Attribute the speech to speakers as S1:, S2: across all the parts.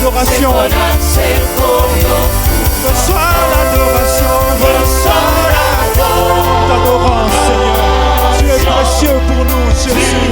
S1: l'adoration. Reçois l'adoration. T'adorons, Seigneur. Tu es précieux pour nous, Jésus.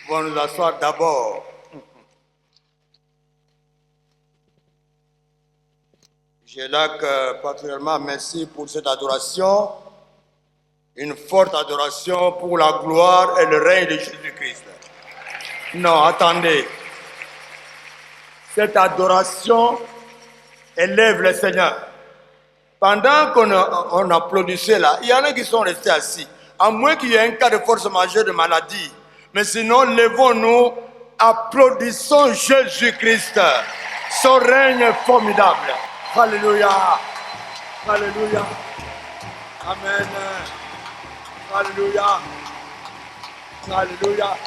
S2: On nous asseoir d'abord. J'ai là que particulièrement merci pour cette adoration une forte adoration pour la gloire et le règne de Jésus-Christ. Non, attendez. Cette adoration élève le Seigneur. Pendant qu'on applaudissait là, il y en a qui sont restés assis. À moins qu'il y ait un cas de force majeure de maladie. Mais sinon, levons-nous, applaudissons Jésus-Christ. Son règne est formidable. Alléluia. Alléluia. Amen. Alléluia. Alléluia.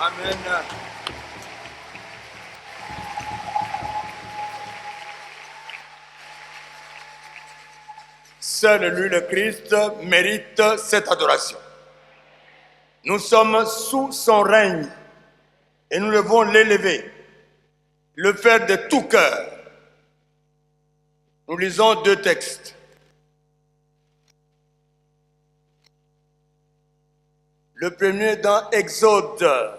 S2: Amen. Seul lui, le Christ, mérite cette adoration. Nous sommes sous son règne et nous devons l'élever, le faire de tout cœur. Nous lisons deux textes. Le premier dans Exode.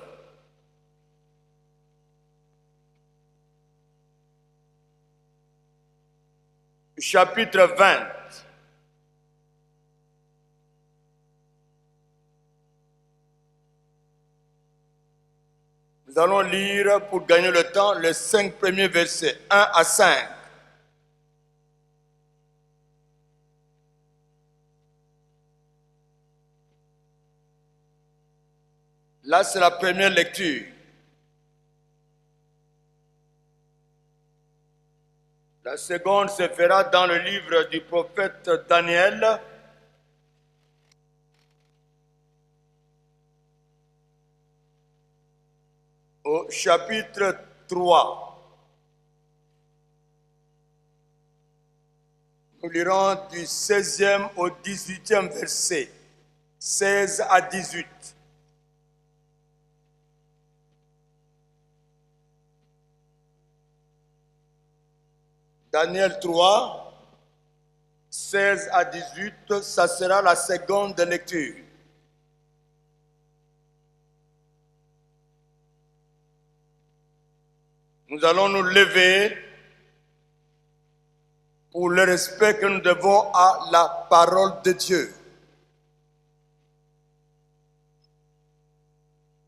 S2: Chapitre 20. Nous allons lire, pour gagner le temps, les 5 premiers versets, 1 à 5. Là, c'est la première lecture. La seconde se fera dans le livre du prophète Daniel, au chapitre 3. Nous lirons du 16e au 18e verset, 16 à 18. Daniel 3, 16 à 18, ça sera la seconde lecture. Nous allons nous lever pour le respect que nous devons à la parole de Dieu.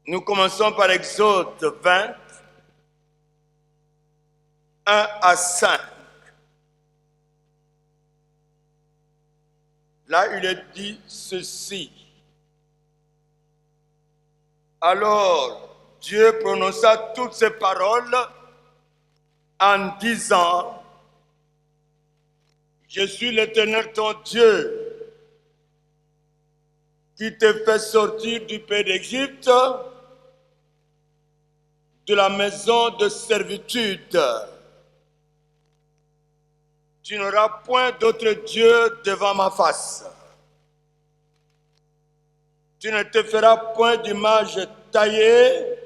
S2: Nous commençons par Exode 20, 1 à 5. Là, il est dit ceci. Alors, Dieu prononça toutes ces paroles en disant, je suis l'Éternel ton Dieu, qui te fait sortir du pays d'Égypte, de la maison de servitude. Tu n'auras point d'autre Dieu devant ma face. Tu ne te feras point d'image taillée,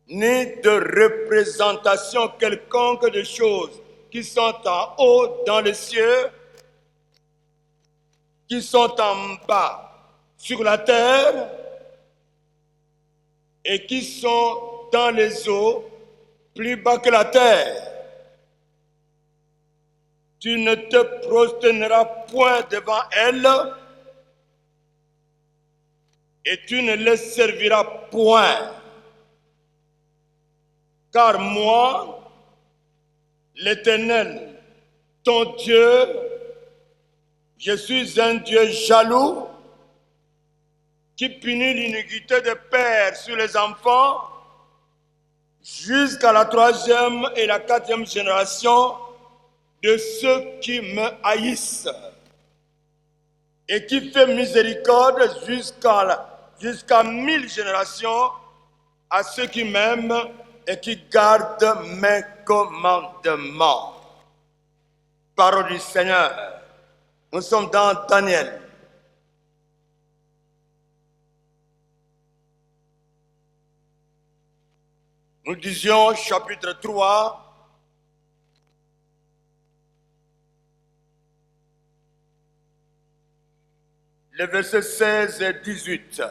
S2: ni de représentation quelconque de choses qui sont en haut dans les cieux, qui sont en bas sur la terre, et qui sont dans les eaux plus bas que la terre. Tu ne te prosterneras point devant elles, et tu ne les serviras point. Car moi, l'Éternel, ton Dieu, je suis un Dieu jaloux, qui punit l'iniquité des pères sur les enfants, jusqu'à la 3e et la 4e génération de ceux qui me haïssent, et qui fait miséricorde jusqu'à 1000 générations à ceux qui m'aiment et qui gardent mes commandements. Parole du Seigneur. Nous sommes dans Daniel. Nous disions chapitre 3, les versets 16 et 18.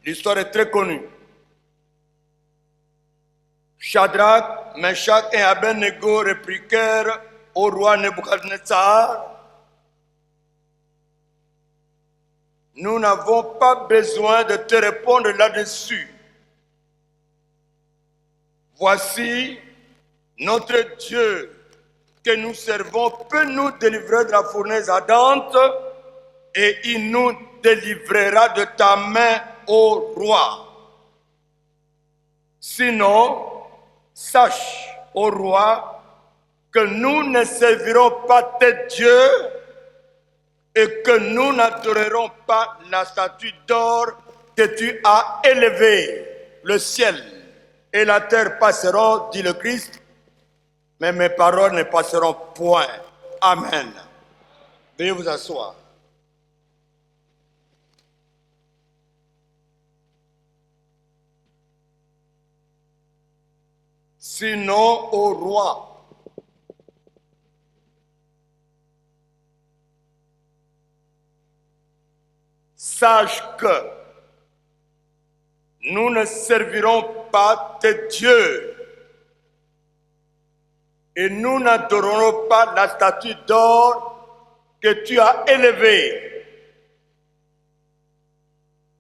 S2: L'histoire est très connue. Shadrach, Meshach et Abednego répliquèrent au roi Nebuchadnezzar, Nous n'avons pas besoin de te répondre là-dessus. Voici notre Dieu que nous servons peut nous délivrer de la fournaise ardente et il nous délivrera de ta main, ô roi. Sinon, sache, ô roi, que nous ne servirons pas tes dieux et que nous n'adorerons pas la statue d'or que tu as élevée. Le ciel et la terre passeront, dit le Christ, mais mes paroles ne passeront point. Amen. Veuillez vous asseoir. Sinon, ô roi, sache que nous ne servirons pas tes dieux et nous n'adorerons pas la statue d'or que tu as élevée.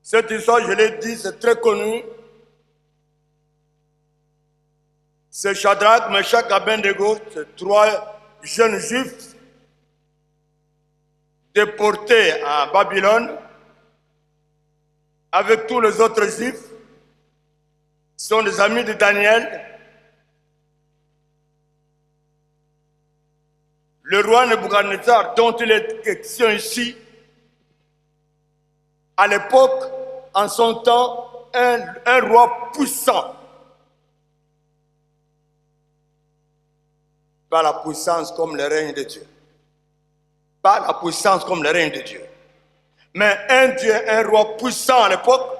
S2: Cette histoire, je l'ai dit, c'est très connu. C'est Shadrach, Meshach et Abednego, ces trois jeunes juifs déportés à Babylone avec tous les autres juifs, sont des amis de Daniel. Le roi Nebuchadnezzar, dont il est question ici, à l'époque, en son temps, un roi puissant. Pas la puissance comme le règne de Dieu. Pas la puissance comme le règne de Dieu. Mais un Dieu, un roi puissant à l'époque,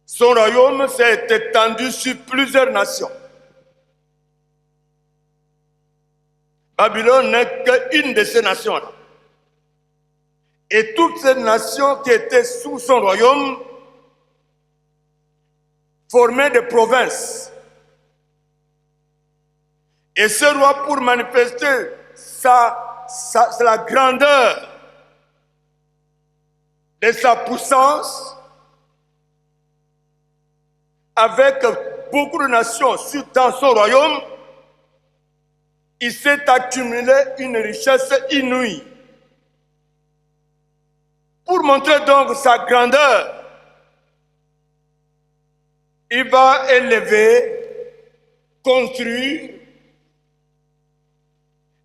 S2: son royaume s'est étendu sur plusieurs nations. Babylone n'est qu'une de ces nations-là. Et toutes ces nations qui étaient sous son royaume formaient des provinces. Et ce roi, pour manifester la grandeur de sa puissance, avec beaucoup de nations dans son royaume, il s'est accumulé une richesse inouïe. Pour montrer donc sa grandeur, il va élever, construire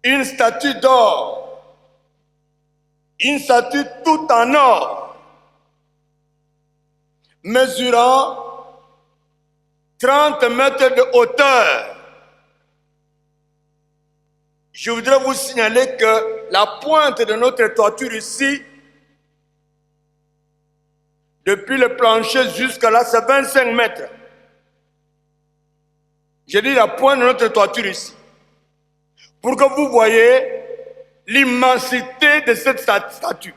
S2: une statue d'or, une statue tout en or, mesurant 30 mètres de hauteur. Je voudrais vous signaler que la pointe de notre toiture ici, depuis le plancher jusqu'à là, c'est 25 mètres. J'ai dit la pointe de notre toiture ici. Pour que vous voyez l'immensité de cette statue.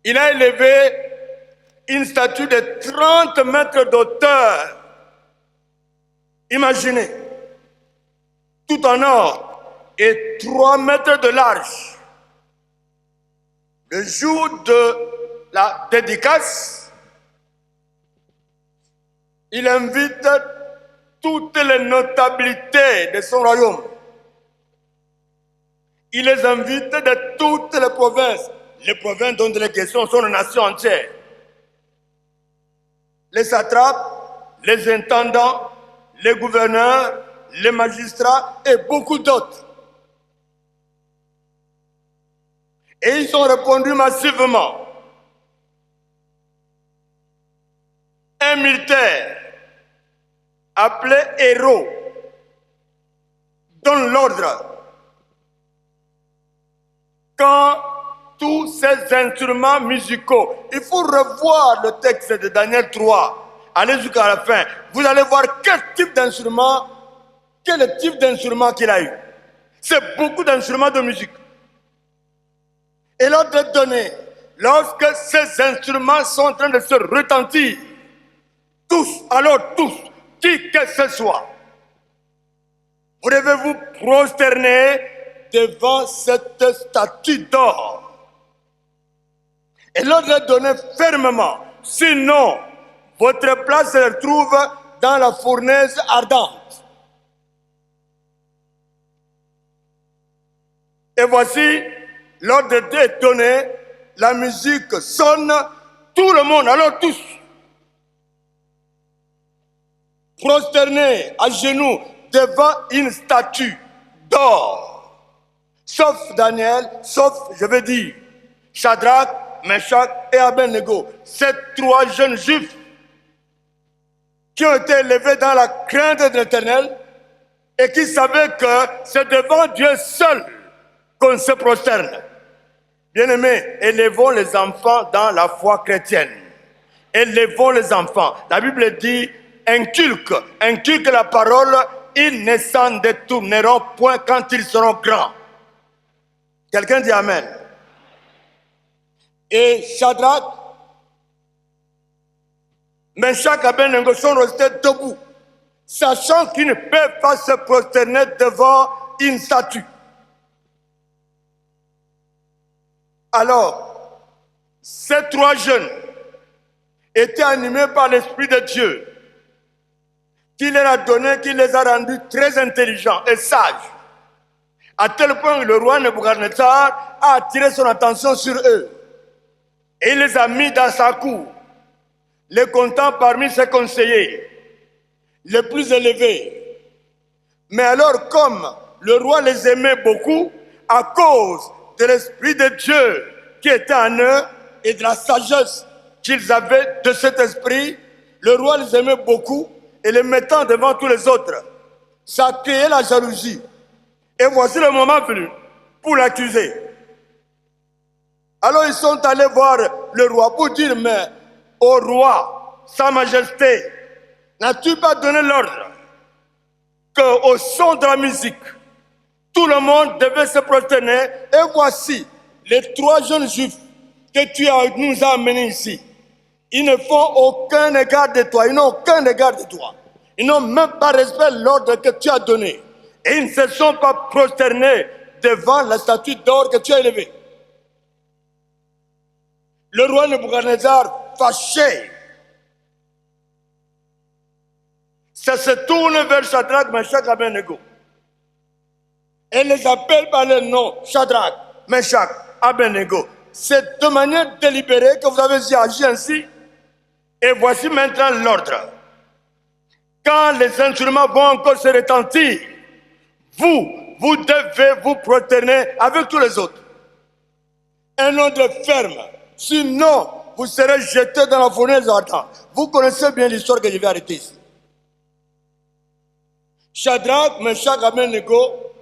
S2: Il a élevé une statue de 30 mètres d'hauteur. Imaginez, tout en or et 3 mètres de large. Le jour de la dédicace, il invite toutes les notabilités de son royaume. Il les invite de toutes les provinces. Les provinces dont les questions sont les nations entières. Les satrapes, les intendants, les gouverneurs, les magistrats et beaucoup d'autres. Et ils ont répondu massivement. Un militaire appelé Héros donne l'ordre. Quand tous ces instruments musicaux, il faut revoir le texte de Daniel 3, allez jusqu'à la fin, vous allez voir quel type d'instrument qu'il a eu. C'est beaucoup d'instruments de musique. Et l'ordre est donné, lorsque ces instruments sont en train de se retentir, tous, alors tous, qui que ce soit, vous devez vous prosterner devant cette statue d'or. Et l'ordre est donné fermement. Sinon, votre place se trouve dans la fournaise ardente. Et voici, l'ordre est donné, la musique sonne, tout le monde, alors tous, prosternés à genoux devant une statue d'or. Sauf Daniel, sauf, je veux dire, Shadrach, Meshach et Abednego. Ces trois jeunes juifs qui ont été élevés dans la crainte de l'Éternel et qui savaient que c'est devant Dieu seul qu'on se prosterne. Bien-aimés, élevons les enfants dans la foi chrétienne. Élevons les enfants. La Bible dit, inculque la parole, ils ne s'en détourneront point quand ils seront grands. Quelqu'un dit Amen. Et Shadrach, Meshach et Abednego sont restés debout, sachant qu'ils ne peuvent pas se prosterner devant une statue. Alors, ces trois jeunes étaient animés par l'Esprit de Dieu, qui leur a donné, qui les a rendus très intelligents et sages, à tel point que le roi Nebuchadnezzar a attiré son attention sur eux. Et il les a mis dans sa cour, les comptant parmi ses conseillers, les plus élevés. Mais alors, comme le roi les aimait beaucoup, à cause de l'Esprit de Dieu qui était en eux et de la sagesse qu'ils avaient de cet esprit, le roi les aimait beaucoup et les mettant devant tous les autres. Ça a créé la jalousie. Et voici le moment venu pour l'accuser. Alors ils sont allés voir le roi pour dire, mais au roi, sa majesté, n'as-tu pas donné l'ordre qu'au son de la musique, tout le monde devait se prosterner? Et voici les trois jeunes juifs que nous as amenés ici. Ils ne font aucun égard de toi, ils n'ont aucun égard de toi. Ils n'ont même pas respecté l'ordre que tu as donné. Et ils ne se sont pas prosternés devant la statue d'or que tu as élevée. Le roi Nebuchadnezzar, fâché, ça se tourne vers Shadrach, Meshach et Abednego. Et les appelle par le nom Shadrach, Meshach, Abednego. C'est de manière délibérée que vous avez agi ainsi. Et voici maintenant l'ordre. Quand les instruments vont encore se retentir, vous devez vous prosterner avec tous les autres. Un ordre ferme. Sinon, vous serez jetés dans la fournaise ardente. Vous connaissez bien l'histoire que je vais arrêter ici. Shadrach, Meshach et Abednego,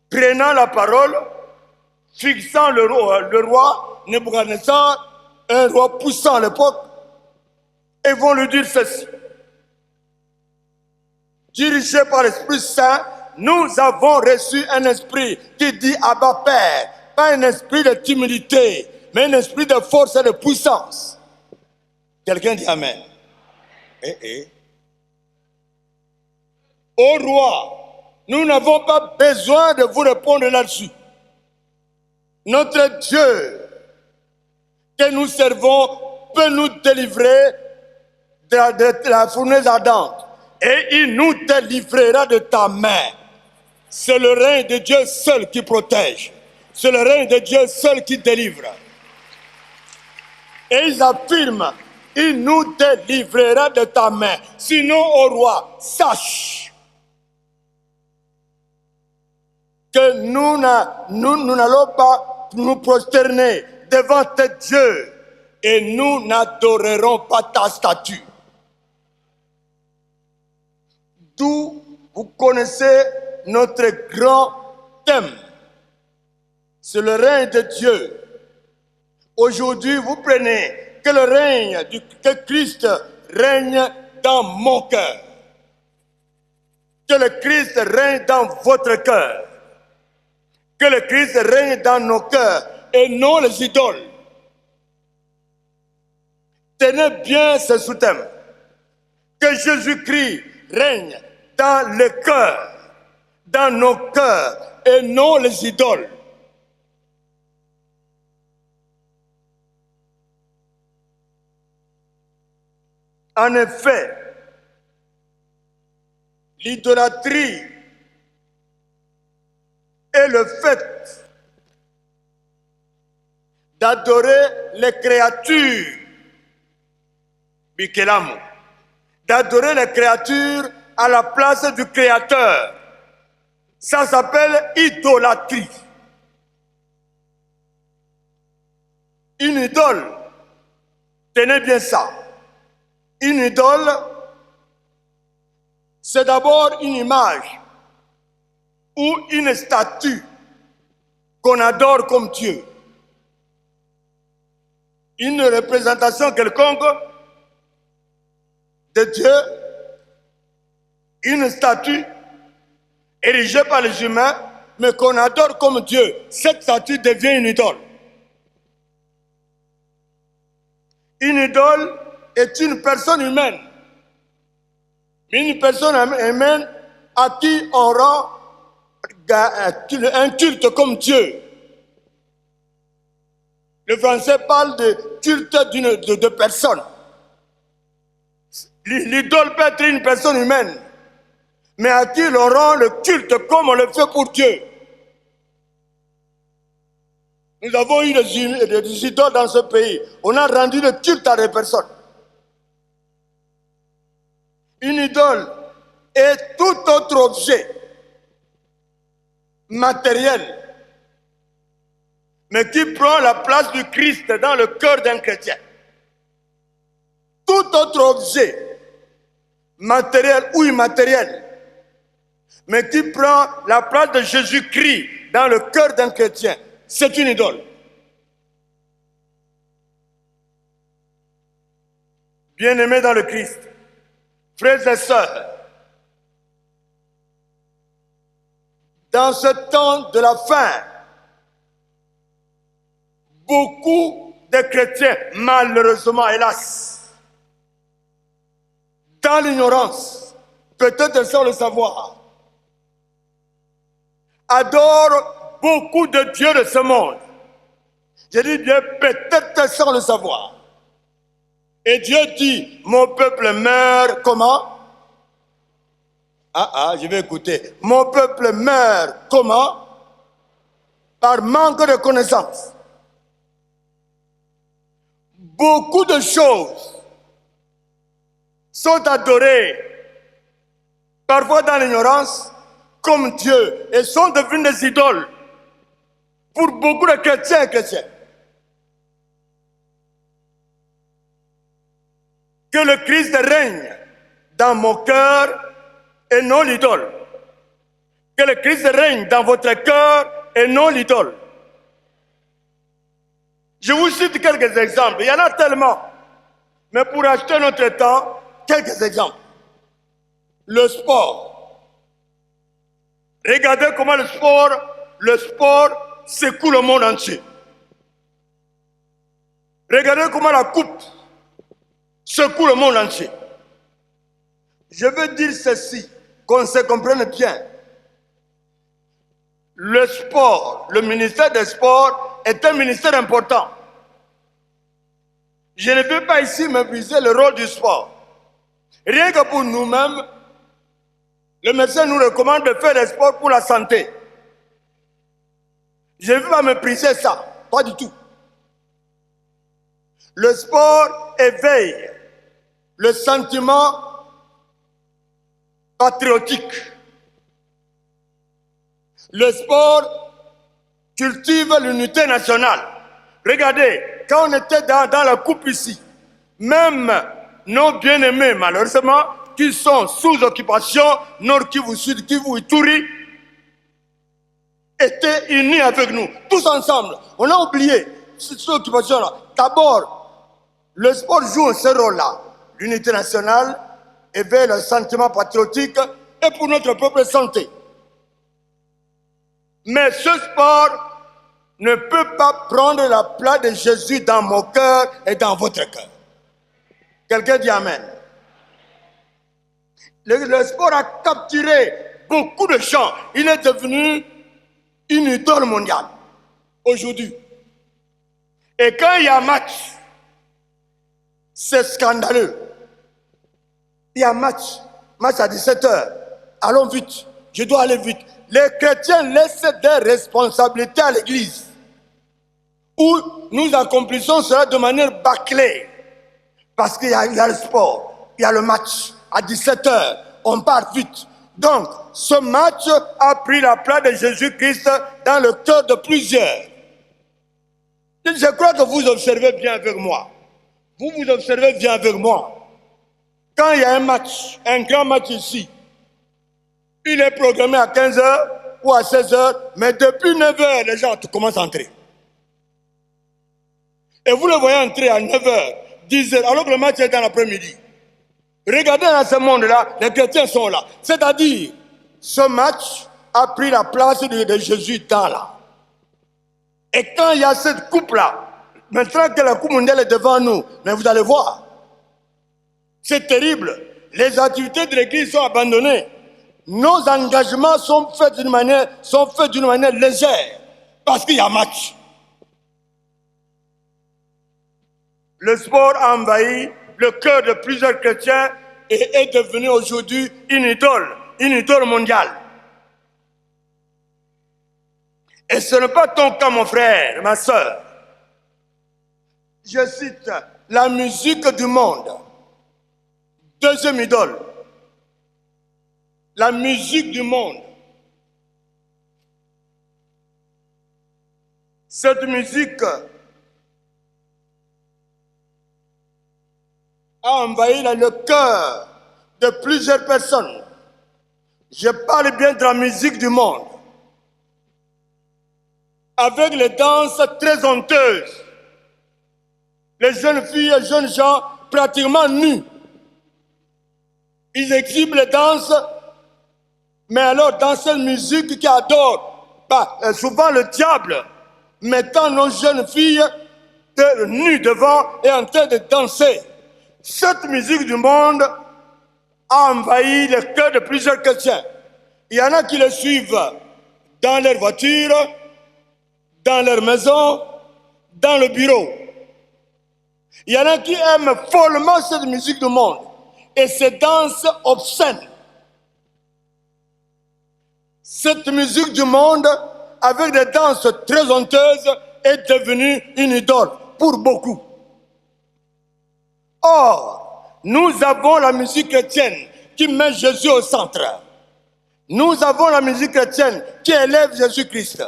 S2: prenant la parole, fixant le roi Nebuchadnezzar, un roi puissant à l'époque, et vont lui dire ceci. Dirigés par l'Esprit Saint, nous avons reçu un esprit qui dit Abba Père, pas un esprit de timidité, mais un esprit de force et de puissance. Quelqu'un dit Amen. Ô roi, nous n'avons pas besoin de vous répondre là-dessus. Notre Dieu que nous servons peut nous délivrer de la fournaise ardente. Et il nous délivrera de ta main. C'est le règne de Dieu seul qui protège. C'est le règne de Dieu seul qui délivre. Et ils affirment, il nous délivrera de ta main. Sinon, ô roi, sache que nous n'allons pas nous prosterner devant tes dieux et nous n'adorerons pas ta statue. D'où vous connaissez notre grand thème. C'est le règne de Dieu. Aujourd'hui, vous prenez que le règne, que Christ règne dans mon cœur. Que le Christ règne dans votre cœur. Que le Christ règne dans nos cœurs et non les idoles. Tenez bien ce sous-thème. Que Jésus-Christ règne dans le cœur, dans nos cœurs et non les idoles. En effet, l'idolâtrie est le fait d'adorer les créatures, Bikelamu, d'adorer les créatures à la place du Créateur. Ça s'appelle idolâtrie. Une idole, tenez bien ça, une idole, c'est d'abord une image ou une statue qu'on adore comme Dieu. Une représentation quelconque de Dieu, une statue érigée par les humains, mais qu'on adore comme Dieu. Cette statue devient une idole. Une idole est une personne humaine. Une personne humaine à qui on rend un culte comme Dieu. Le français parle de culte de personne. L'idole peut être une personne humaine, mais à qui l'on rend le culte comme on le fait pour Dieu. Nous avons eu des idoles dans ce pays. On a rendu le culte à des personnes. Une idole est tout autre objet matériel, mais qui prend la place du Christ dans le cœur d'un chrétien. Tout autre objet, matériel ou immatériel, mais qui prend la place de Jésus-Christ dans le cœur d'un chrétien, c'est une idole. Bien-aimés dans le Christ, frères et sœurs, dans ce temps de la fin, beaucoup de chrétiens, malheureusement, hélas, dans l'ignorance, peut-être sans le savoir, adorent beaucoup de dieux de ce monde. Je dis bien peut-être sans le savoir. Et Dieu dit, mon peuple meurt comment? Je vais écouter. Mon peuple meurt comment? Par manque de connaissance. Beaucoup de choses sont adorées, parfois dans l'ignorance, comme Dieu, et sont devenues des idoles pour beaucoup de chrétiens et chrétiens. Que le Christ règne dans mon cœur et non l'idole. Que le Christ règne dans votre cœur et non l'idole. Je vous cite quelques exemples. Il y en a tellement. Mais pour acheter notre temps, quelques exemples. Le sport. Regardez comment le sport secoue le monde entier. Regardez comment la coupe secoue le monde entier. Je veux dire ceci, qu'on se comprenne bien. Le sport, le ministère des Sports est un ministère important. Je ne veux pas ici mépriser le rôle du sport. Rien que pour nous-mêmes, le médecin nous recommande de faire des sports pour la santé. Je ne veux pas mépriser ça, pas du tout. Le sport éveille le sentiment patriotique. Le sport cultive l'unité nationale. Regardez, quand on était dans la coupe ici, même nos bien-aimés, malheureusement, qui sont sous occupation, Nord Kivu, Sud Kivu, Ituri, étaient unis avec nous, tous ensemble. On a oublié cette occupation-là. D'abord, le sport joue ce rôle-là. L'unité nationale éveille le sentiment patriotique et pour notre propre santé. Mais ce sport ne peut pas prendre la place de Jésus dans mon cœur et dans votre cœur. Quelqu'un dit Amen. Le sport a capturé beaucoup de gens. Il est devenu une idole mondiale aujourd'hui. Et quand il y a un match, c'est scandaleux. Il y a match à 17h. Allons vite, je dois aller vite. Les chrétiens laissent des responsabilités à l'église, où nous accomplissons cela de manière bâclée. Parce qu'il y a le sport, il y a le match à 17h, on part vite. Donc, ce match a pris la place de Jésus-Christ dans le cœur de plusieurs. Je crois que vous observez bien avec moi. Vous observez bien avec moi. Quand il y a un match, un grand match ici, il est programmé à 15h ou à 16h, mais depuis 9h, les gens commencent à entrer. Et vous le voyez entrer à 9h, 10h, alors que le match est dans l'après-midi. Regardez dans ce monde-là, les chrétiens sont là. C'est-à-dire, ce match a pris la place de Jésus dans là. Et quand il y a cette coupe-là, maintenant que la coupe mondiale est devant nous, mais vous allez voir, c'est terrible. Les activités de l'église sont abandonnées. Nos engagements sont faits d'une manière légère, parce qu'il y a match. Le sport a envahi le cœur de plusieurs chrétiens et est devenu aujourd'hui une idole mondiale. Et ce n'est pas ton cas, mon frère, ma soeur. Je cite la musique du monde. Deuxième idole. La musique du monde. Cette musique a envahi le cœur de plusieurs personnes. Je parle bien de la musique du monde. Avec les danses très honteuses. Les jeunes filles et jeunes gens pratiquement nus. Ils exhibent les danses, mais alors dans cette musique qui adore, souvent le diable, mettant nos jeunes filles nues devant et en train de danser. Cette musique du monde a envahi le cœur de plusieurs chrétiens. Il y en a qui le suivent dans leur voiture, dans leur maison, dans le bureau. Il y en a qui aiment follement cette musique du monde et ces danses obscènes. Cette musique du monde, avec des danses très honteuses, est devenue une idole pour beaucoup. Or, nous avons la musique chrétienne qui met Jésus au centre. Nous avons la musique chrétienne qui élève Jésus-Christ.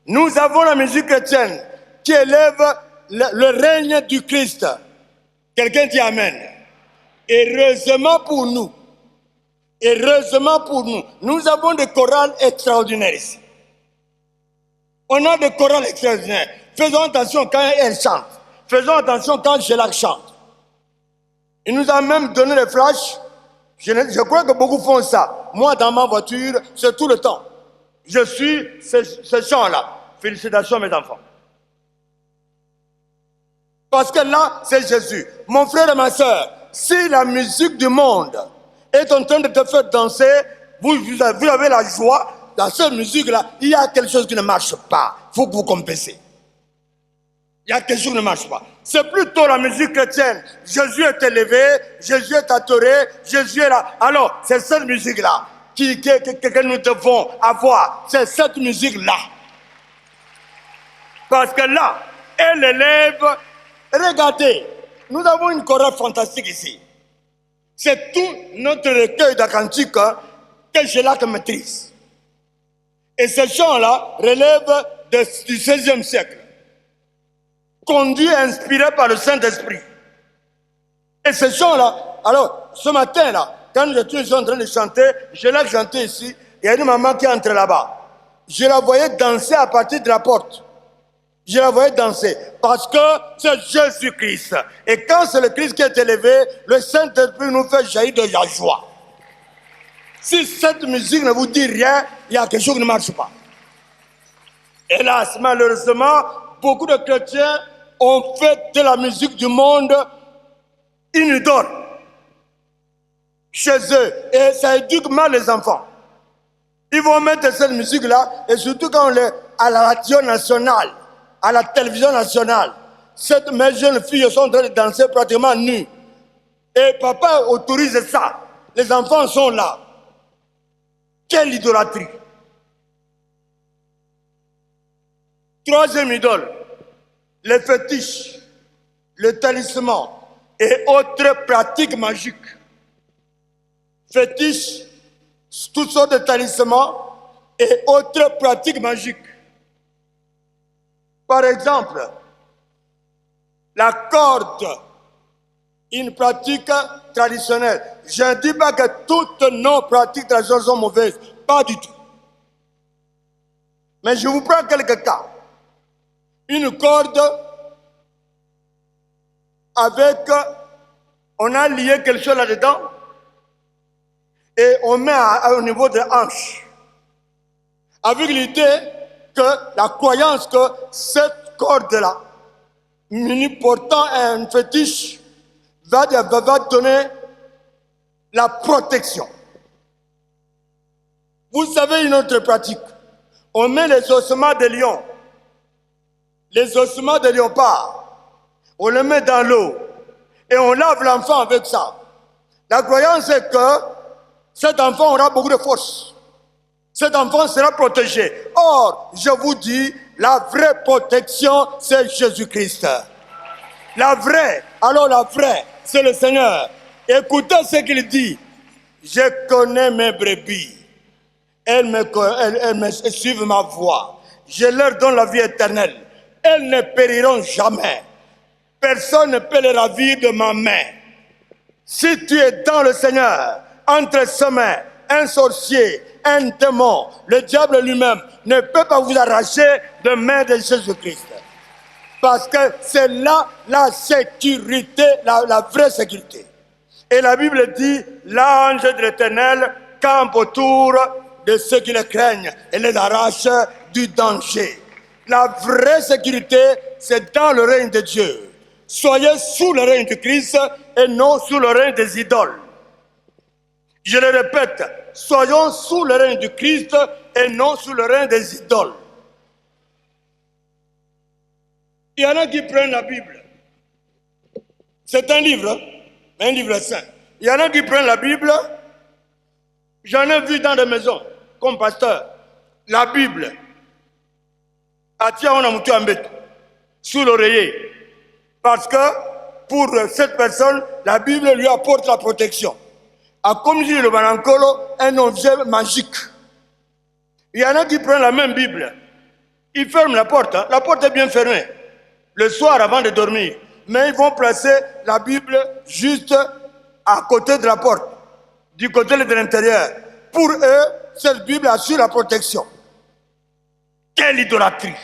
S2: Nous avons la musique chrétienne qui élève le règne du Christ. Quelqu'un dit Amen. Heureusement pour nous, nous avons des chorales extraordinaires ici. On a des chorales extraordinaires. Faisons attention quand elles chantent. Faisons attention quand Sheila chante. Il nous a même donné des flashs. Je crois que beaucoup font ça. Moi, dans ma voiture, c'est tout le temps. Je suis ce chant-là. Félicitations, mes enfants. Parce que là, c'est Jésus. Mon frère et ma soeur, si la musique du monde est en train de te faire danser, vous avez la joie. Dans cette musique-là, il y a quelque chose qui ne marche pas. Il faut que vous compensez. Il y a quelque chose qui ne marche pas. C'est plutôt la musique chrétienne. Jésus est élevé, Jésus est adoré, Jésus est là. Alors, c'est cette musique-là que nous devons avoir. C'est cette musique-là. Parce que là, elle élève. Regardez, nous avons une chorale fantastique ici. C'est tout notre recueil de cantiques que Sheila maîtrise. Et ce chant-là relève du XVIe siècle. Conduit et inspiré par le Saint-Esprit. Et ce chant-là, alors, ce matin-là, quand je suis en train de chanter, je l'ai chanté ici, il y a une maman qui entre là-bas. Je la voyais danser à partir de la porte. Je la voyais danser, parce que c'est Jésus-Christ. Et quand c'est le Christ qui est élevé, le Saint-Esprit nous fait jaillir de la joie. Si cette musique ne vous dit rien, il y a quelque chose qui ne marche pas. Hélas, malheureusement, beaucoup de chrétiens ont fait de la musique du monde une idole chez eux. Et ça éduque mal les enfants. Ils vont mettre cette musique-là, et surtout quand on est à la radio nationale, à la télévision nationale, mes jeunes filles sont en train de danser pratiquement nues. Et papa autorise ça. Les enfants sont là. Quelle idolâtrie! Troisième idole, les fétiches, le talisman et autres pratiques magiques. Fétiches, toutes sortes de talismans et autres pratiques magiques. Par exemple, la corde, une pratique traditionnelle. Je ne dis pas que toutes nos pratiques traditionnelles sont mauvaises, pas du tout. Mais je vous prends quelques cas. Une corde avec, on a lié quelque chose là-dedans et on met au niveau des hanches. Avec l'idée que la croyance que cette corde-là, portant un fétiche, va donner la protection. Vous savez une autre pratique. On met les ossements de lion, les ossements de léopard, on les met dans l'eau et on lave l'enfant avec ça. La croyance est que cet enfant aura beaucoup de force. Cet enfant sera protégé. Or, je vous dis, la vraie protection, c'est Jésus-Christ. La vraie, alors la vraie, c'est le Seigneur. Écoutez ce qu'il dit. Je connais mes brebis. Elles me suivent ma voix. Je leur donne la vie éternelle. Elles ne périront jamais. Personne ne peut les ravir de ma main. Si tu es dans le Seigneur, entre ses mains, un sorcier, un démon, le diable lui-même ne peut pas vous arracher de main de Jésus-Christ. Parce que c'est là la sécurité, la vraie sécurité. Et la Bible dit, l'ange de l'Éternel campe autour de ceux qui le craignent et les arrache du danger. La vraie sécurité, c'est dans le règne de Dieu. Soyez sous le règne du Christ et non sous le règne des idoles. Je le répète, soyons sous le règne du Christ et non sous le règne des idoles. Il y en a qui prennent la Bible. C'est un livre, mais un livre saint. Il y en a qui prennent la Bible. J'en ai vu dans des maisons, comme pasteur, la Bible. Sous l'oreiller. Parce que pour cette personne, la Bible lui apporte la protection. A comme dit le Banankolo, un objet magique. Il y en a qui prennent la même Bible. Ils ferment la porte. La porte est bien fermée. Le soir avant de dormir. Mais ils vont placer la Bible juste à côté de la porte. Du côté de l'intérieur. Pour eux, cette Bible assure la protection. Quelle idolâtrie!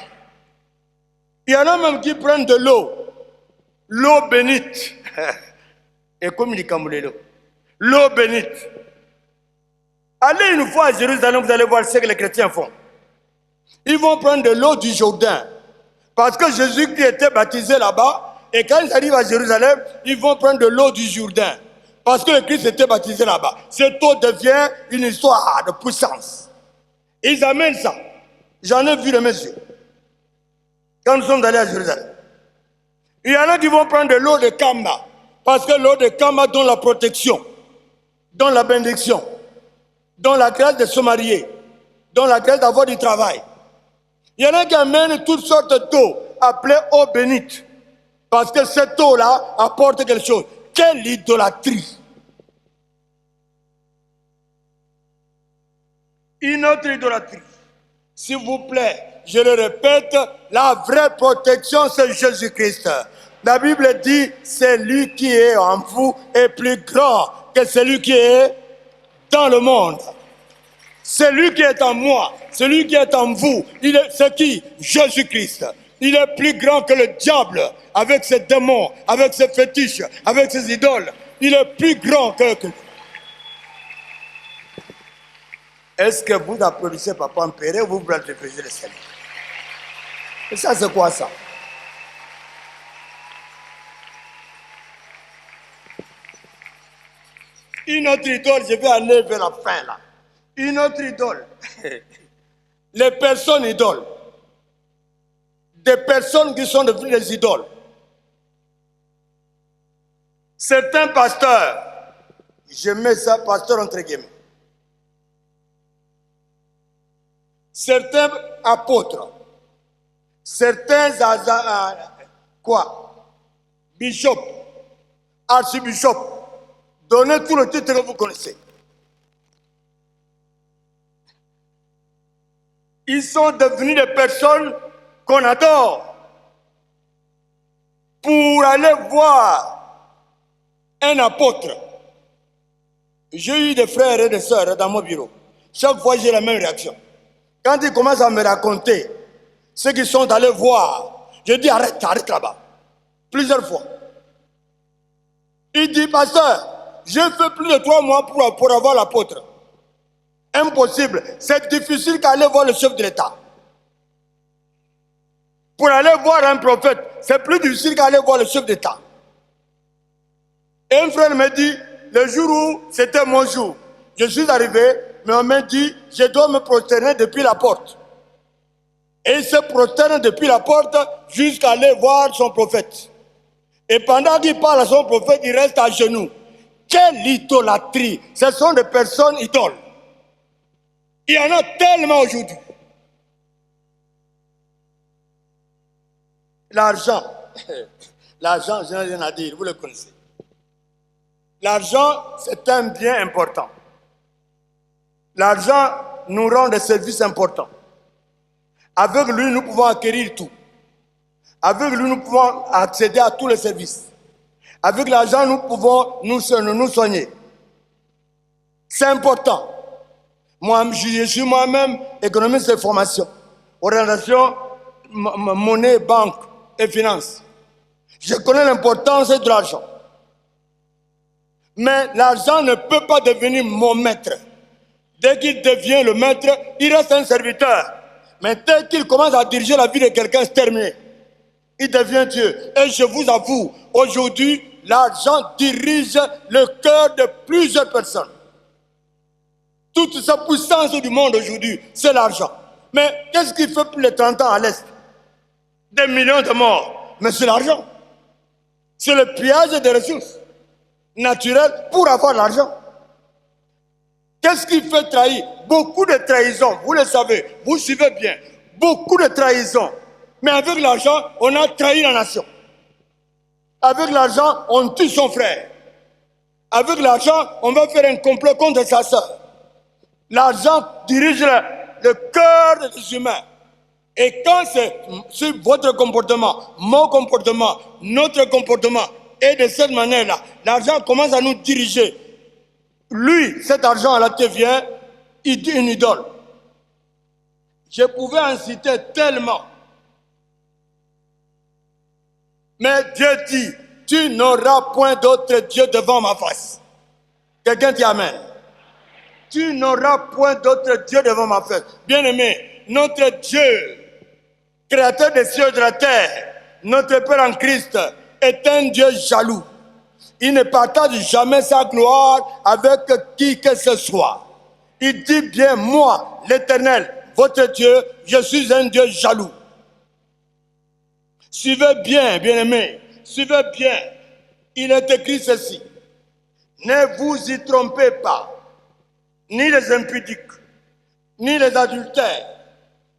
S2: Il y en a même qui prennent de l'eau. L'eau bénite. Et comme il dit l'eau bénite. Allez une fois à Jérusalem, vous allez voir ce que les chrétiens font. Ils vont prendre de l'eau du Jourdain. Parce que Jésus qui était baptisé là-bas, et quand ils arrivent à Jérusalem, ils vont prendre de l'eau du Jourdain. Parce que le Christ était baptisé là-bas. Cette eau devient une histoire de puissance. Ils amènent ça. J'en ai vu de mes yeux. Quand nous sommes allés à Jérusalem. Il y en a qui vont prendre de l'eau de Kamba. Parce que l'eau de Kamba donne la protection, donne la bénédiction, donne la grâce de se marier, donne la grâce d'avoir du travail. Il y en a qui amènent toutes sortes d'eau appelée eau bénite. Parce que cette eau-là apporte quelque chose. Quelle idolâtrie! Une autre idolâtrie. S'il vous plaît, je le répète, la vraie protection, c'est Jésus-Christ. La Bible dit, celui qui est en vous est plus grand que celui qui est dans le monde. Celui qui est en moi, celui qui est en vous, c'est qui? Jésus-Christ. Il est plus grand que le diable, avec ses démons, avec ses fétiches, avec ses idoles. Il est plus grand que... Est-ce que vous applaudissez Papa Mpéré ou vous applaudissez le Seigneur? Et ça, c'est quoi ça? Une autre idole, je vais aller vers la fin là. Une autre idole. Les personnes idoles. Des personnes qui sont devenues des idoles. Certains pasteurs, je mets ça pasteur entre guillemets, certains apôtres, certains bishops, archibishops, donnez tout le titre que vous connaissez. Ils sont devenus des personnes qu'on adore pour aller voir un apôtre. J'ai eu des frères et des sœurs dans mon bureau. Chaque fois, j'ai la même réaction. Quand ils commencent à me raconter ceux qui sont allés voir, je dis arrête là-bas. Plusieurs fois. Il dit, pasteur, j'ai fait plus de 3 mois pour avoir l'apôtre. Impossible. C'est difficile qu'aller voir le chef de l'État. Pour aller voir un prophète, c'est plus difficile qu'aller voir le chef d'État. Et un frère me dit, le jour où c'était mon jour, je suis arrivé, mais on m'a dit, je dois me prosterner depuis la porte. Et il se prosterne depuis la porte jusqu'à aller voir son prophète. Et pendant qu'il parle à son prophète, il reste à genoux. Quelle idolâtrie! Ce sont des personnes idoles. Il y en a tellement aujourd'hui. L'argent, je n'ai rien à dire, vous le connaissez. L'argent, c'est un bien important. L'argent nous rend des services importants. Avec lui, nous pouvons acquérir tout. Avec lui, nous pouvons accéder à tous les services. Avec l'argent, nous pouvons nous soigner. C'est important. Moi, je suis moi-même économiste de formation. Orientation, monnaie, banque et finance. Je connais l'importance de l'argent. Mais l'argent ne peut pas devenir mon maître. Dès qu'il devient le maître, il reste un serviteur. Mais dès qu'il commence à diriger la vie de quelqu'un, c'est terminé. Il devient Dieu. Et je vous avoue, aujourd'hui, l'argent dirige le cœur de plusieurs personnes. Toute sa puissance du monde aujourd'hui, c'est l'argent. Mais qu'est-ce qu'il fait pour les 30 ans à l'Est? Des millions de morts. Mais c'est l'argent. C'est le pillage des ressources naturelles pour avoir l'argent. Qu'est-ce qui fait trahir? Beaucoup de trahisons, vous le savez, vous suivez bien. Beaucoup de trahisons. Mais avec l'argent, on a trahi la nation. Avec l'argent, on tue son frère. Avec l'argent, on va faire un complot contre sa soeur. L'argent dirige le cœur des humains. Et quand c'est sur votre comportement, mon comportement, notre comportement, et de cette manière-là, l'argent commence à nous diriger. Lui, cet argent-là devient une idole. Je pouvais en citer tellement. Mais Dieu dit, tu n'auras point d'autre Dieu devant ma face. Quelqu'un dit amen. Tu n'auras point d'autre Dieu devant ma face. Bien-aimé, notre Dieu, créateur des cieux et de la terre, notre Père en Christ, est un Dieu jaloux. Il ne partage jamais sa gloire avec qui que ce soit. Il dit bien, moi, l'Éternel, votre Dieu, je suis un Dieu jaloux. Suivez bien, bien-aimés, suivez bien. Il est écrit ceci. Ne vous y trompez pas. Ni les impudiques, ni les adultères,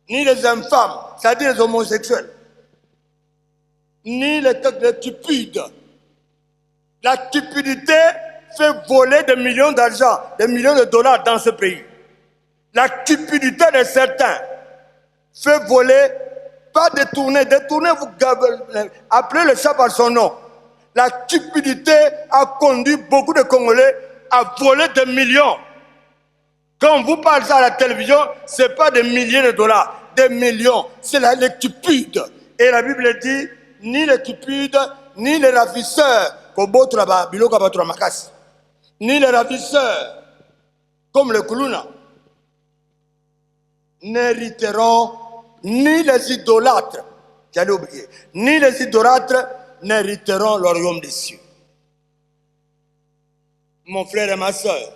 S2: ni les infâmes, c'est-à-dire les homosexuels, ni les cupides. La cupidité fait voler des millions d'argent, des millions de dollars dans ce pays. La cupidité de certains fait voler, pas détourner, vous appelez le chat par son nom. La cupidité a conduit beaucoup de Congolais à voler des millions. Quand vous parlez ça à la télévision, ce n'est pas des milliers de dollars, des millions. C'est les cupides. Et la Bible dit, ni les cupides, ni les ravisseurs, ni les ravisseurs, comme le Kuluna, n'hériteront, ni les idolâtres, j'allais oublier, ni les idolâtres n'hériteront le royaume des cieux. Mon frère et ma soeur,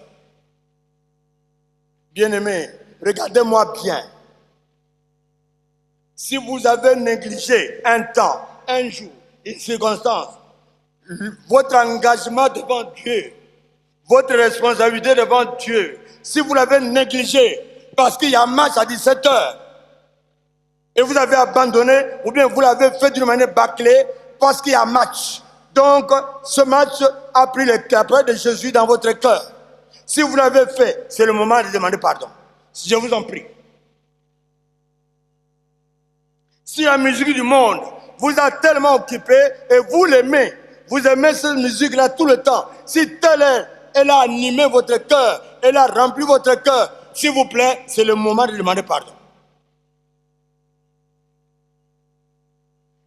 S2: bien-aimés, regardez-moi bien. Si vous avez négligé un temps, un jour, une circonstance, votre engagement devant Dieu, votre responsabilité devant Dieu, si vous l'avez négligé parce qu'il y a un match à 17h et vous avez abandonné, ou bien vous l'avez fait d'une manière bâclée parce qu'il y a un match. Donc, ce match a pris le cœur de Jésus dans votre cœur. Si vous l'avez fait, c'est le moment de demander pardon. Je vous en prie. Si la musique du monde vous a tellement occupé et vous l'aimez, vous aimez cette musique-là tout le temps, si telle elle a animé votre cœur, elle a rempli votre cœur, s'il vous plaît, c'est le moment de demander pardon.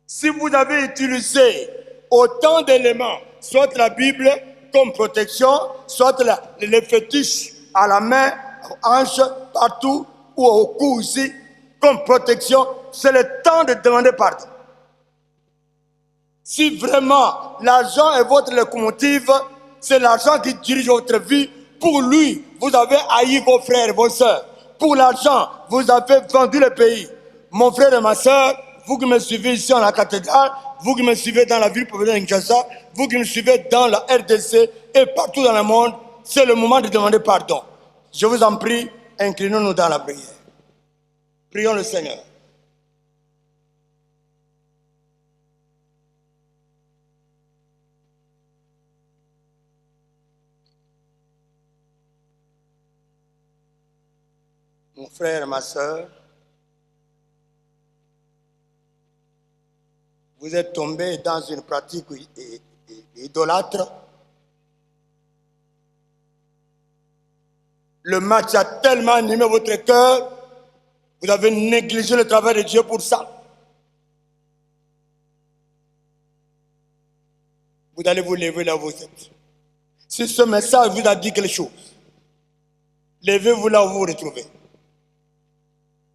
S2: Si vous avez utilisé autant d'éléments, soit la Bible comme protection, soit les fétiches à la main, aux hanches, partout, ou au cou ici, comme protection, c'est le temps de demander pardon. Si vraiment l'argent est votre locomotive, c'est l'argent qui dirige votre vie. Pour lui, vous avez haï vos frères et vos sœurs. Pour l'argent, vous avez vendu le pays. Mon frère et ma sœur, vous qui me suivez ici en la cathédrale, vous qui me suivez dans la ville populaire de Kinshasa, vous qui me suivez dans la RDC et partout dans le monde, c'est le moment de demander pardon. Je vous en prie, inclinons-nous dans la prière. Prions le Seigneur. Mon frère et ma sœur, vous êtes tombés dans une pratique idolâtre. Le match a tellement animé votre cœur, vous avez négligé le travail de Dieu pour ça. Vous allez vous lever là où vous êtes. Si ce message vous a dit quelque chose, levez-vous là où vous vous retrouvez.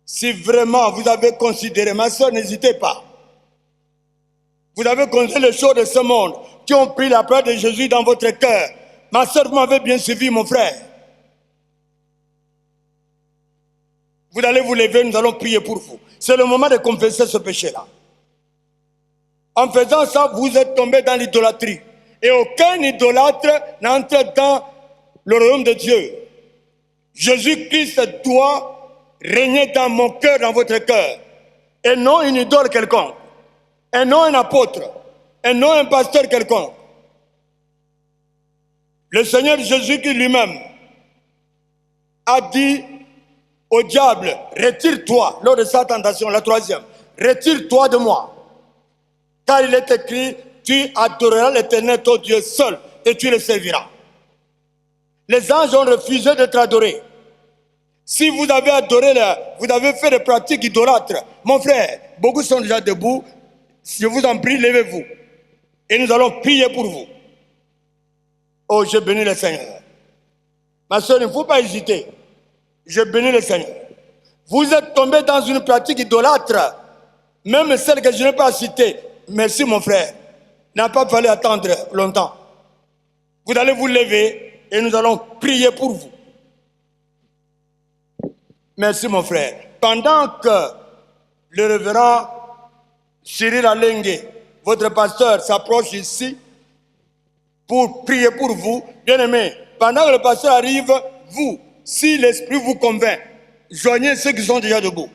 S2: Si vraiment vous avez considéré, ma soeur, n'hésitez pas. Vous avez considéré les choses de ce monde qui ont pris la place de Jésus dans votre cœur. Ma soeur, vous m'avez bien suivi, mon frère. Vous allez vous lever, nous allons prier pour vous. C'est le moment de confesser ce péché-là. En faisant ça, vous êtes tombé dans l'idolâtrie. Et aucun idolâtre n'entre dans le royaume de Dieu. Jésus-Christ doit régner dans mon cœur, dans votre cœur. Et non une idole quelconque. Et non un apôtre. Et non un pasteur quelconque. Le Seigneur Jésus-Christ lui-même a dit au diable, retire-toi, lors de sa tentation, la troisième, retire-toi de moi. Car il est écrit, tu adoreras l'Éternel ton Dieu seul et tu le serviras. Les anges ont refusé d'être adorés. Si vous avez adoré, vous avez fait des pratiques idolâtres, mon frère, beaucoup sont déjà debout, je vous en prie, levez-vous. Et nous allons prier pour vous. Oh, je bénis le Seigneur. Ma soeur, il ne faut pas hésiter. Je bénis le Seigneur. Vous êtes tombé dans une pratique idolâtre, même celle que je n'ai pas citée. Merci mon frère. Il n'a pas fallu attendre longtemps. Vous allez vous lever et nous allons prier pour vous. Merci mon frère. Pendant que le révérend Cyril Alengue, votre pasteur, s'approche ici pour prier pour vous, bien aimé, pendant que le pasteur arrive, vous, si l'Esprit vous convainc, joignez ceux qui sont déjà debout.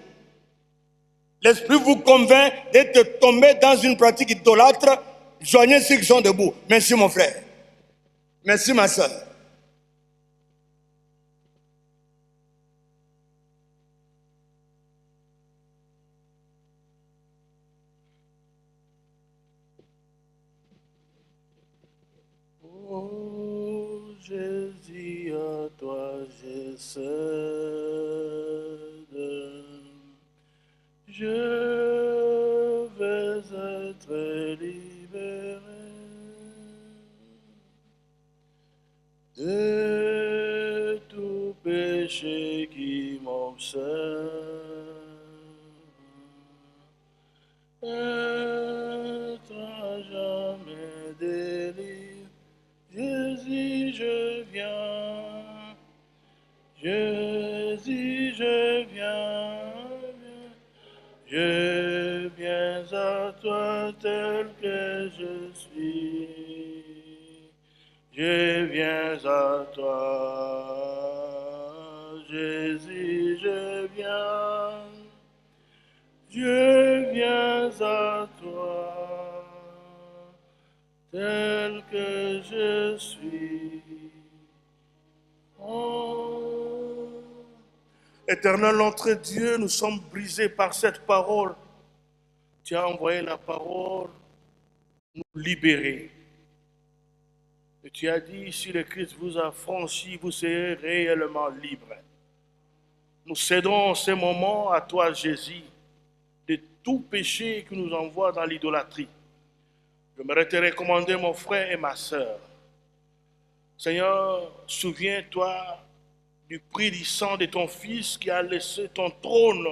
S2: L'Esprit vous convainc d'être tombé dans une pratique idolâtre, joignez ceux qui sont debout. Merci mon frère. Merci ma soeur.
S1: Oh Jésus, à toi je cède. Je vais être libéré de tout péché qui m'obsède. Être à jamais délivré. Jésus, je viens. Jésus, je viens. Je viens à toi tel que je suis.
S3: Je viens à toi, Jésus, je viens. Je viens à toi, tel que je suis. Oh. Éternel, notre Dieu, nous sommes brisés par cette parole. Tu as envoyé la parole nous libérer. Et tu as dit, si le Christ vous a franchi, vous serez réellement libres. Nous cédons en ce moment à toi, Jésus, de tout péché qui nous envoie dans l'idolâtrie. J'aimerais te recommander mon frère et ma sœur. Seigneur, souviens-toi du prix du sang de ton Fils qui a laissé ton trône.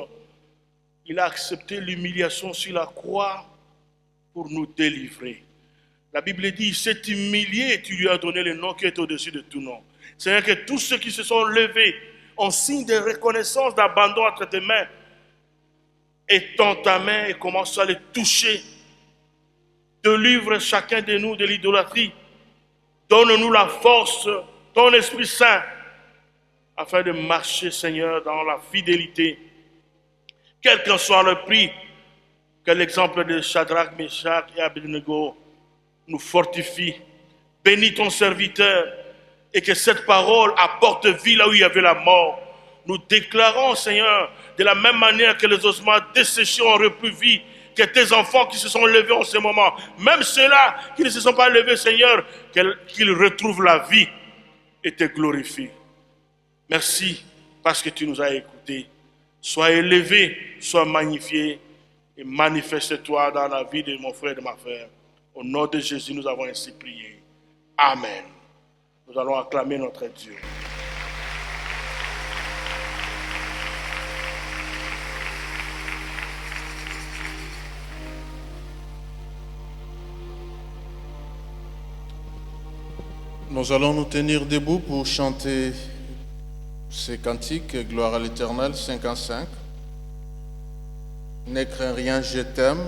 S3: Il a accepté l'humiliation sur la croix pour nous délivrer. La Bible dit, il s'est humilié et tu lui as donné le nom qui est au-dessus de tout nom. Seigneur, que tous ceux qui se sont levés en signe de reconnaissance, d'abandon entre tes mains, étends ta main et commence à les toucher. Délivre chacun de nous de l'idolâtrie. Donne-nous la force, ton Esprit Saint, afin de marcher, Seigneur, dans la fidélité. Quel qu'en soit le prix, que l'exemple de Shadrach, Meshach et Abednego nous fortifie. Bénis ton serviteur et que cette parole apporte vie là où il y avait la mort. Nous déclarons, Seigneur, de la même manière que les ossements desséchés ont repris vie, que tes enfants qui se sont levés en ce moment, même ceux-là qui ne se sont pas levés, Seigneur, qu'ils retrouvent la vie et te glorifient. Merci parce que tu nous as écoutés. Sois élevé, sois magnifié et manifeste-toi dans la vie de mon frère et de ma frère. Au nom de Jésus, nous avons ainsi prié. Amen. Nous allons acclamer notre Dieu.
S4: Nous allons nous tenir debout pour chanter ces cantiques, Gloire à l'Éternel, 55. Ne crains rien, je t'aime.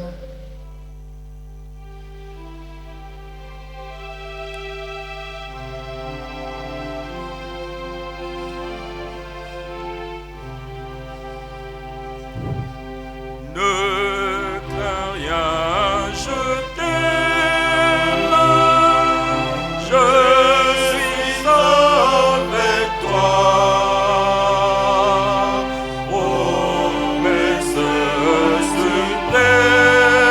S1: Ne crains rien, je t'aime. Je suis avec toi. Oh, mais ce sur terre.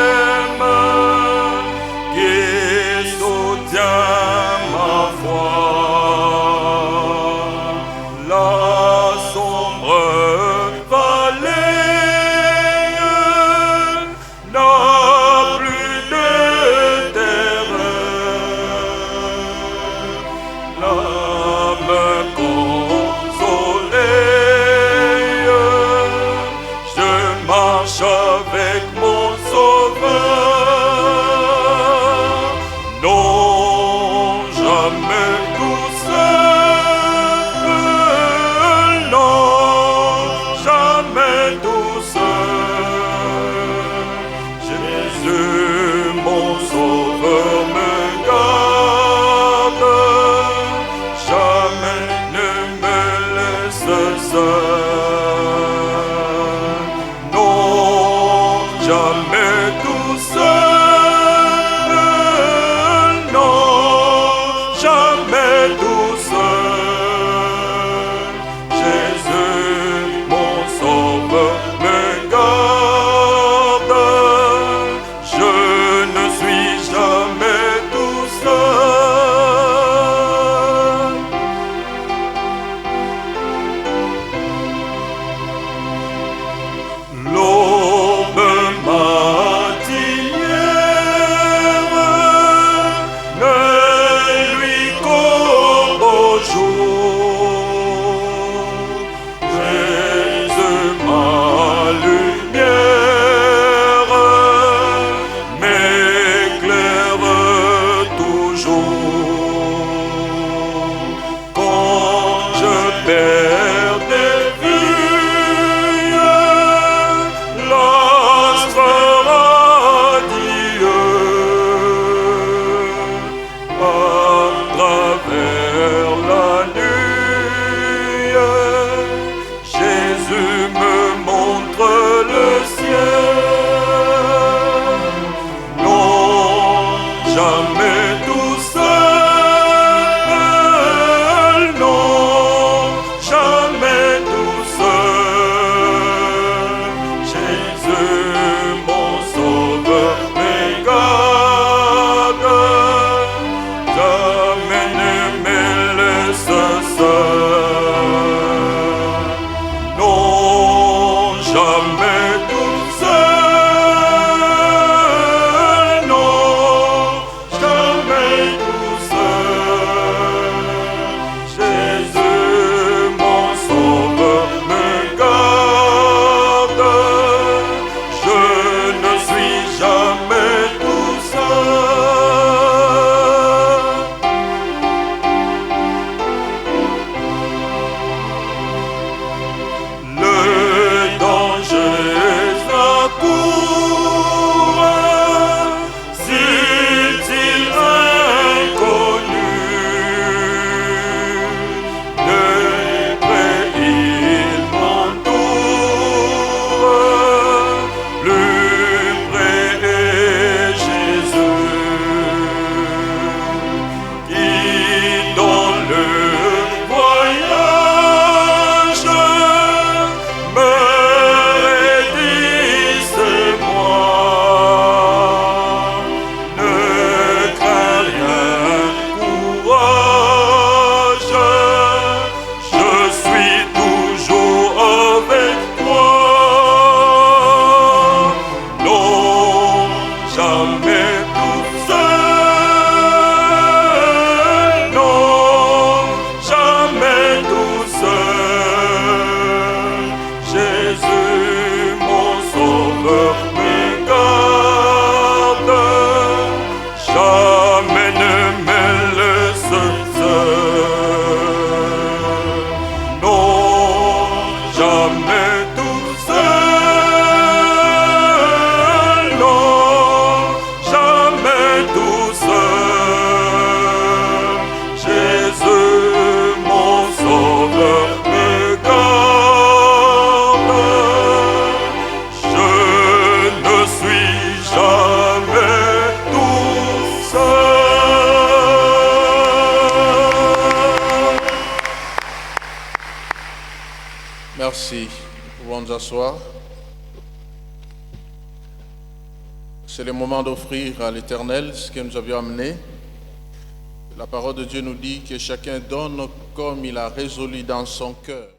S5: jamais tout seul, non, jamais tout seul. Jésus, mon sauveur, me garde, jamais ne me laisse seul. Non, jamais tout seul, non, jamais tout seul. Jésus, mon sauveur, me garde, je ne suis jamais tout seul. Le danger accourt, s'il inconnu, de près il m'entoure, plus près est Jésus, qui dans le voyage me redit c'est moi. Ne crains rien, courage, je suis toujours avec toi. Non, jamais tout seul, non, jamais tout seul. Jésus, mon sauveur, me garde, jamais ne me laisse seul. Non, jamais tout seul, non, jamais tout seul. Jésus, mon sauveur, me garde, je ne suis jamais tout seul.
S4: Merci. Nous pouvons nous asseoir. C'est le moment d'offrir à l'Éternel ce que nous avions amené. La parole de Dieu nous dit que chacun donne comme il a résolu dans son cœur.